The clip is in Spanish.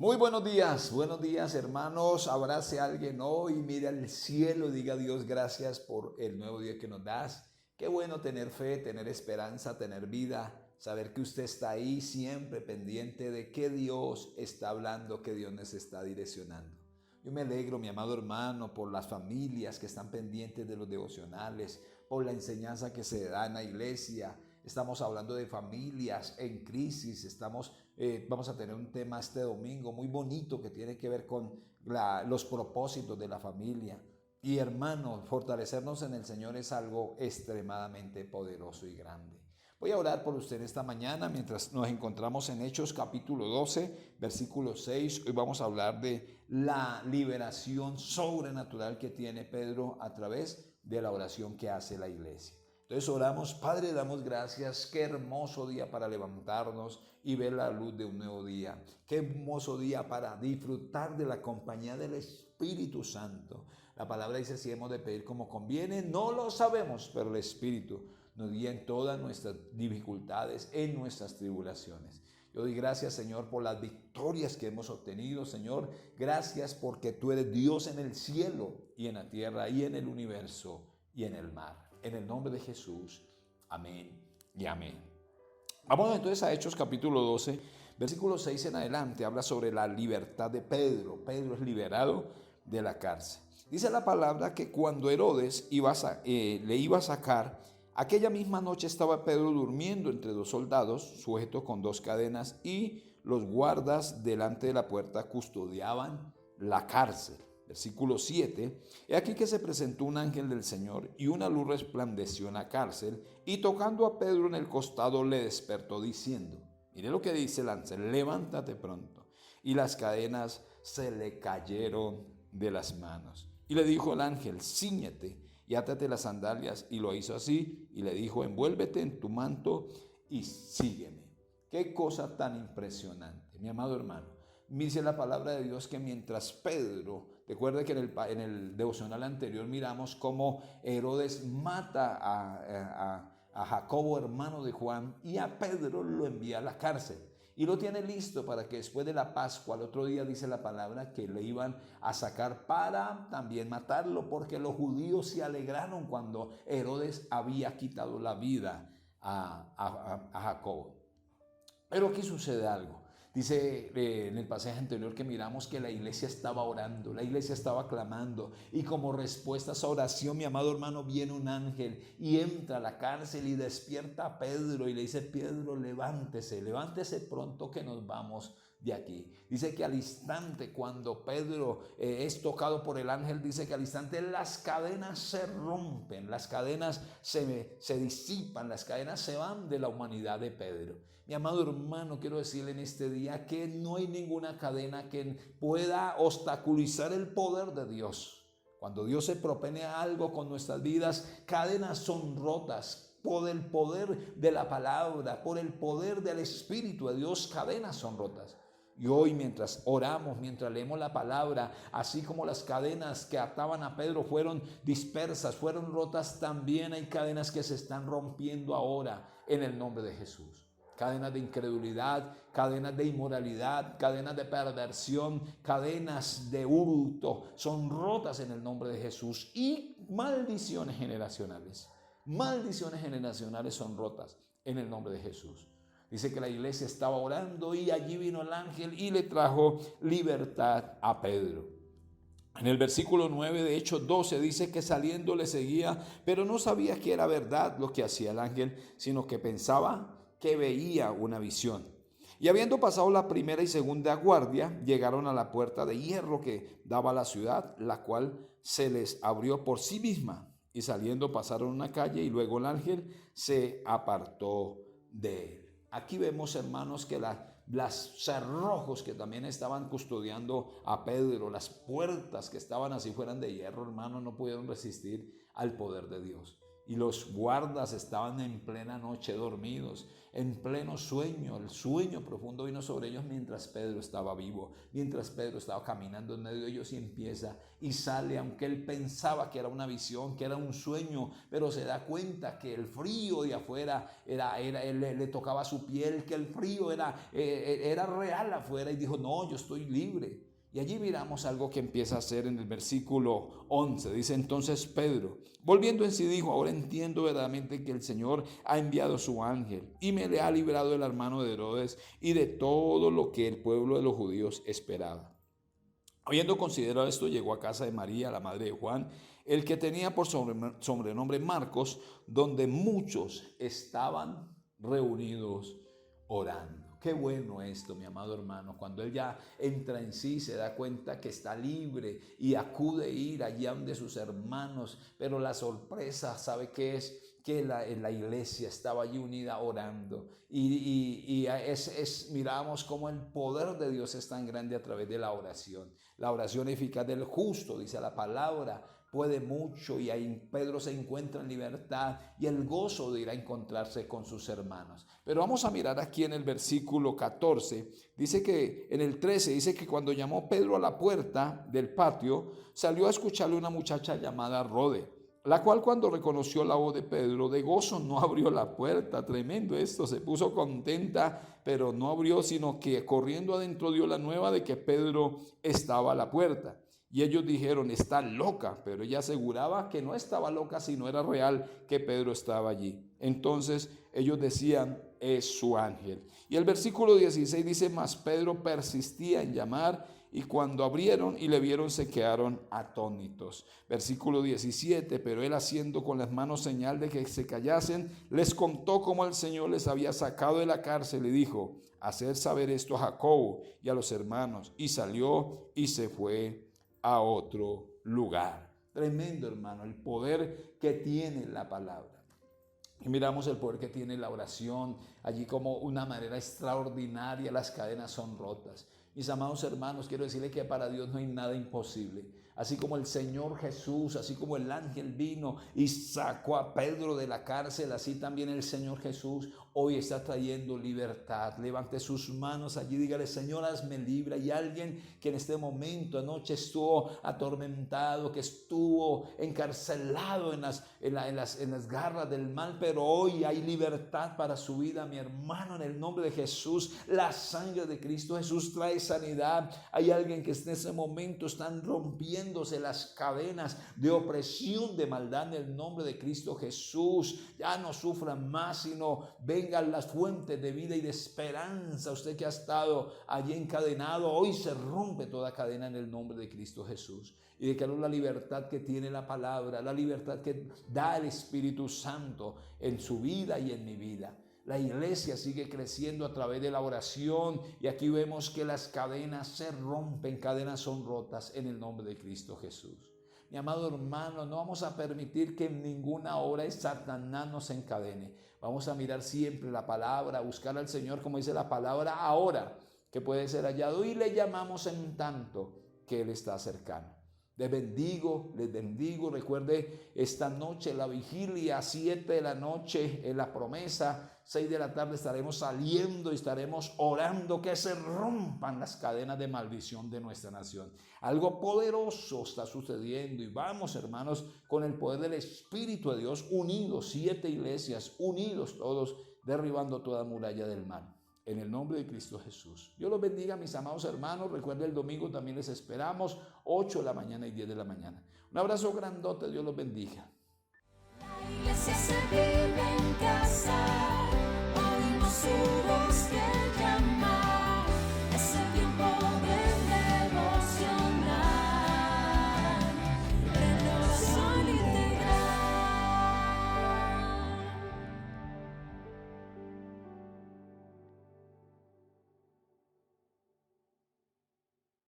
Muy buenos días hermanos, abrace a alguien hoy, mire al cielo, diga a Dios gracias por el nuevo día que nos das. Qué bueno tener fe, tener esperanza, tener vida, saber que usted está ahí siempre pendiente de qué Dios está hablando, qué Dios nos está direccionando. Yo me alegro, mi amado hermano, por las familias que están pendientes de los devocionales, por la enseñanza que se da en la iglesia. Estamos hablando de familias en crisis. Vamos a tener un tema este domingo muy bonito que tiene que ver con los propósitos de la familia. Y hermanos, fortalecernos en el Señor es algo extremadamente poderoso y grande. Voy a orar por usted esta mañana mientras nos encontramos en Hechos capítulo 12, versículo 6. Hoy vamos a hablar de la liberación sobrenatural que tiene Pedro a través de la oración que hace la iglesia. Entonces oramos, Padre, damos gracias, qué hermoso día para levantarnos y ver la luz de un nuevo día. Qué hermoso día para disfrutar de la compañía del Espíritu Santo. La palabra dice, si hemos de pedir como conviene, no lo sabemos, pero el Espíritu nos guía en todas nuestras dificultades, en nuestras tribulaciones. Yo doy gracias, Señor, por las victorias que hemos obtenido, Señor. Gracias porque tú eres Dios en el cielo y en la tierra y en el universo y en el mar. En el nombre de Jesús, amén y amén. Vamos entonces a Hechos capítulo 12, versículo 6 en adelante. Habla sobre la libertad de Pedro. Pedro es liberado de la cárcel. Dice la palabra que cuando Herodes le iba a sacar, aquella misma noche estaba Pedro durmiendo entre dos soldados, sujeto con dos cadenas, y los guardas delante de la puerta custodiaban la cárcel. Versículo 7, he aquí que se presentó un ángel del Señor y una luz resplandeció en la cárcel y tocando a Pedro en el costado le despertó diciendo, mire lo que dice el ángel, levántate pronto. Y las cadenas se le cayeron de las manos. Y le dijo el ángel, cíñete y átate las sandalias. Y lo hizo así y le dijo, envuélvete en tu manto y sígueme. Qué cosa tan impresionante, mi amado hermano. Dice la palabra de Dios que mientras Pedro, recuerde que en el devocional anterior miramos cómo Herodes mata a Jacobo, hermano de Juan, y a Pedro lo envía a la cárcel. Y lo tiene listo para que después de la Pascua, al otro día dice la palabra que le iban a sacar para también matarlo, porque los judíos se alegraron cuando Herodes había quitado la vida a Jacobo. Pero aquí sucede algo. Dice en el pasaje anterior que miramos que la iglesia estaba orando, la iglesia estaba clamando y como respuesta a esa oración, mi amado hermano, viene un ángel y entra a la cárcel y despierta a Pedro y le dice, Pedro, levántese pronto que nos vamos de aquí. Dice que al instante cuando Pedro es tocado por el ángel, dice que al instante las cadenas se rompen, las cadenas se disipan, las cadenas se van de la humanidad de Pedro. Mi amado hermano, quiero decirle en este día que no hay ninguna cadena que pueda obstaculizar el poder de Dios. Cuando Dios se propone algo con nuestras vidas, cadenas son rotas. Por el poder de la palabra, por el poder del Espíritu de Dios, cadenas son rotas. Y hoy mientras oramos, mientras leemos la palabra, así como las cadenas que ataban a Pedro fueron dispersas, fueron rotas, también hay cadenas que se están rompiendo ahora en el nombre de Jesús. Cadenas de incredulidad, cadenas de inmoralidad, cadenas de perversión, cadenas de hurto, son rotas en el nombre de Jesús. Y maldiciones generacionales son rotas en el nombre de Jesús. Dice que la iglesia estaba orando y allí vino el ángel y le trajo libertad a Pedro. En el versículo 9 de Hechos 12 dice que saliendo le seguía, pero no sabía que era verdad lo que hacía el ángel, sino que pensaba que veía una visión. Y habiendo pasado la primera y segunda guardia, llegaron a la puerta de hierro que daba a la ciudad, la cual se les abrió por sí misma. Y saliendo pasaron una calle y luego el ángel se apartó de él. Aquí vemos, hermanos, que las cerrojos que también estaban custodiando a Pedro, las puertas que estaban así fueran de hierro, hermanos, no pudieron resistir al poder de Dios. y los guardas estaban en plena noche dormidos, en pleno sueño. El sueño profundo vino sobre ellos mientras Pedro estaba vivo, mientras Pedro estaba caminando en medio de ellos, y empieza y sale, aunque él pensaba que era una visión, que era un sueño, pero se da cuenta que el frío de afuera le tocaba su piel, que el frío era real afuera, y dijo: no, yo estoy libre. Y allí miramos algo que empieza a hacer en el versículo 11. Dice: entonces Pedro, volviendo en sí, dijo: ahora entiendo verdaderamente que el Señor ha enviado su ángel y me le ha librado de la mano de Herodes y de todo lo que el pueblo de los judíos esperaba. Habiendo considerado esto, llegó a casa de María, la madre de Juan, el que tenía por sobrenombre Marcos, donde muchos estaban reunidos orando. Qué bueno esto, mi amado hermano, cuando él ya entra en sí, se da cuenta que está libre y acude a ir allá donde sus hermanos, pero la sorpresa, ¿sabe qué es? Que la iglesia estaba allí unida orando, y miramos cómo el poder de Dios es tan grande a través de la oración. La oración eficaz del justo, dice la palabra, puede mucho, y ahí Pedro se encuentra en libertad y el gozo de ir a encontrarse con sus hermanos. Pero vamos a mirar aquí en el versículo 14, dice que en el 13, dice que cuando llamó Pedro a la puerta del patio, salió a escucharle una muchacha llamada Rode, la cual cuando reconoció la voz de Pedro, de gozo no abrió la puerta. Tremendo esto, se puso contenta, pero no abrió, sino que corriendo adentro dio la nueva de que Pedro estaba a la puerta. Y ellos dijeron: está loca, pero ella aseguraba que no estaba loca, sino era real que Pedro estaba allí. Entonces ellos decían: es su ángel. Y el versículo 16 dice: mas Pedro persistía en llamar, y cuando abrieron y le vieron se quedaron atónitos. Versículo 17, pero él, haciendo con las manos señal de que se callasen, les contó cómo el Señor les había sacado de la cárcel y dijo: haced saber esto a Jacobo y a los hermanos. Y salió y se fue a otro lugar. Tremendo, hermano, el poder que tiene la palabra. Y miramos el poder que tiene la oración, allí como una manera extraordinaria las cadenas son rotas. Mis amados hermanos, quiero decirles que para Dios no hay nada imposible. Así como el Señor Jesús, así como el ángel vino y sacó a Pedro de la cárcel, así también el Señor Jesús hoy está trayendo libertad. Levante sus manos allí, dígale: Señor, hazme libre. Hay alguien que en este momento, anoche, estuvo atormentado, que estuvo encarcelado en las garras del mal, pero hoy hay libertad para su vida, mi hermano, en el nombre de Jesús. La sangre de Cristo Jesús trae sanidad. Hay alguien que en ese momento están rompiéndose las cadenas de opresión, de maldad, en el nombre de Cristo Jesús. Ya no sufran más, sino vengan las fuentes de vida y de esperanza. Usted que ha estado allí encadenado, hoy se rompe toda cadena en el nombre de Cristo Jesús. Y declaro la libertad que tiene la palabra, la libertad que da el Espíritu Santo en su vida y en mi vida. La iglesia sigue creciendo a través de la oración, y aquí vemos que las cadenas se rompen, cadenas son rotas en el nombre de Cristo Jesús. Mi amado hermano, no vamos a permitir que en ninguna hora el Satanás nos encadene. Vamos a mirar siempre la palabra, a buscar al Señor, como dice la palabra, ahora que puede ser hallado, y le llamamos en tanto que Él está cercano. Les bendigo. Recuerde, esta noche la vigilia, 7 de la noche en la promesa, 6 de la tarde estaremos saliendo y estaremos orando que se rompan las cadenas de maldición de nuestra nación. Algo poderoso está sucediendo, y vamos, hermanos, con el poder del Espíritu de Dios, unidos, 7 iglesias, unidos todos, derribando toda muralla del mal. En el nombre de Cristo Jesús. Dios los bendiga, mis amados hermanos. Recuerden, el domingo también les esperamos, 8 de la mañana y 10 de la mañana. Un abrazo grandote, Dios los bendiga. La iglesia se vive en casa.